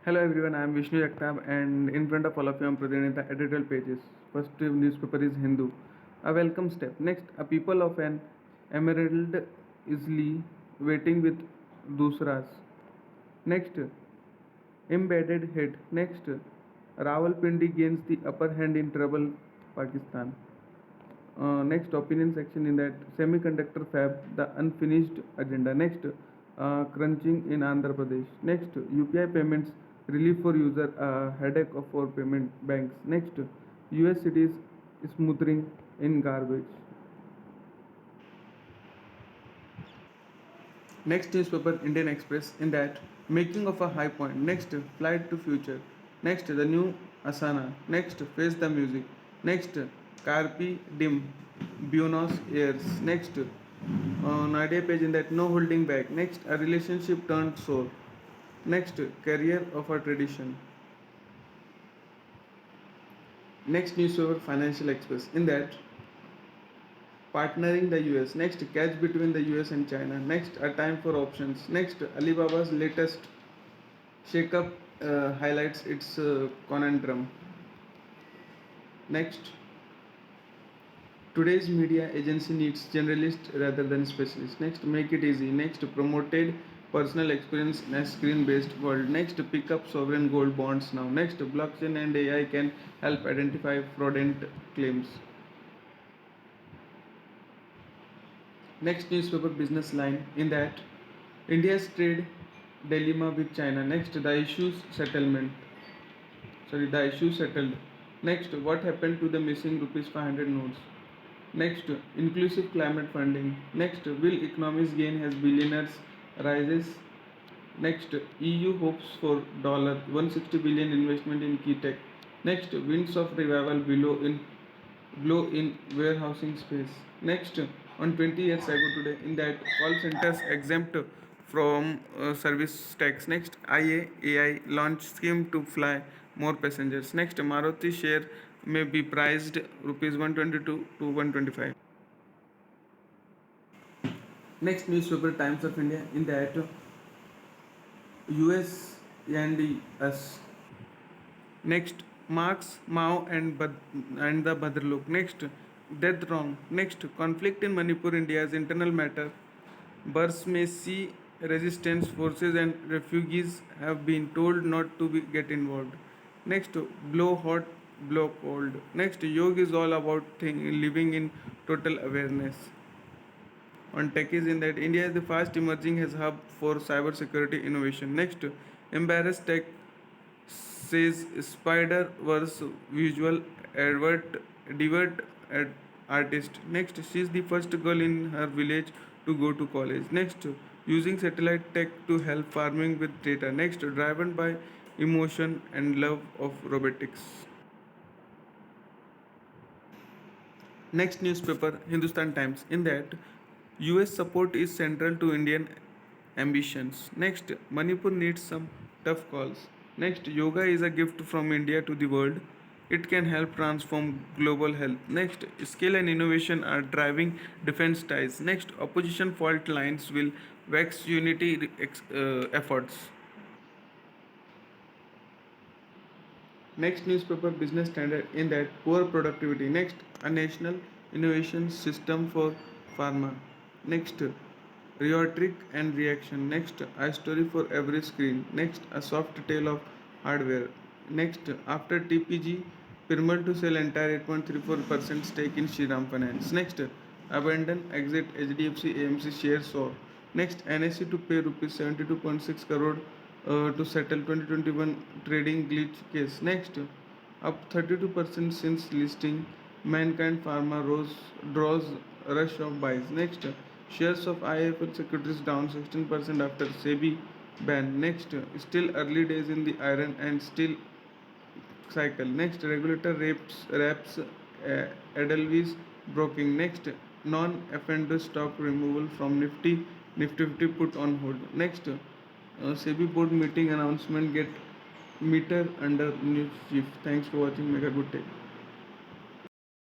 Hello everyone, I am Vishnu Jagtap and in front of all of you I am presenting the editorial pages. First newspaper is Hindu. A welcome step. Next, a people of an emerald isly waiting with dusras. Next, embedded hit. Next, Rawalpindi gains the upper hand in trouble Pakistan. Next opinion section in that semiconductor fab, the unfinished agenda. Next, crunching in Andhra Pradesh. Next, UPI payments relief for user, headache of for payment banks. Next, US cities smoothing in garbage. Next newspaper Indian Express in that making of a high point. Next, flight to future. Next, the new Asana. Next, face the music. Next, Carpe Dim, Buenos Aires. Next, Nadia page in that no holding back. Next, a relationship turned soul. Next, career of a tradition. Next newspaper Financial Express in that partnering the US. Next, catch between the US and China. Next, a time for options. Next, Alibaba's latest shakeup highlights its conundrum. Next, today's media agency needs generalists rather than specialists. Next, make it easy. Next, promoted personal experience in a screen-based world. Next, pick up sovereign gold bonds now. Next, blockchain and AI can help identify fraudulent claims. Next newspaper business line in that India's trade dilemma with China. Next, the issues settlement. The issue settled. Next, what happened to the missing rupees 500 notes? Next, inclusive climate funding. Next, will economies gain as billionaires rises? Next, EU hopes for $160 billion investment in key tech. Next, winds of revival blow in warehousing space. Next, on 20 years ago today, in that call centers exempt from service tax. Next, AI launch scheme to fly more passengers. Next, Maruti share may be priced rupees 122 to 125. Next newspaper Times of India in that US and us. Next, Marx, Mao and the Bhadralok. Next, death wrong. Next, conflict in Manipur, India's internal matter. Burs may see resistance forces and refugees have been told not to get involved. Next, blow hot, blow cold. Next, yoga is all about living in total awareness. On tech is in that India is the fast emerging as hub for cyber security innovation. Next, embarrassed tech says spider verse visual advert divert artist. Next, she is the first girl in her village to go to college. Next, using satellite tech to help farming with data. Next, driven by emotion and love of robotics. Next newspaper Hindustan Times in that US support is central to Indian ambitions. Next, Manipur needs some tough calls. Next, yoga is a gift from India to the world. It can help transform global health. Next, skill and innovation are driving defense ties. Next, opposition fault lines will vex unity efforts. Next newspaper Business Standard in that poor productivity. Next, a national innovation system for pharma. Next, rhetoric and reaction. Next, a story for every screen. Next, a soft tale of hardware. Next, after TPG, Pirmal to sell entire 8.34% stake in Shriram Finance. Next, abandon exit HDFC AMC shares soar. Next, NSE to pay rupees 72.6 crore to settle 2021 trading glitch case. Next, up 32% since listing. Mankind Pharma draws rush of buys. Next, shares of IIFL Securities down 16% after SEBI ban. Next, still early days in the iron and steel cycle. Next, regulator wraps Edelweiss broking. Next, non-offender stock removal from Nifty 50 put on hold. Next, SEBI board meeting announcement get meter under new chief. Thanks for watching. Make a good day.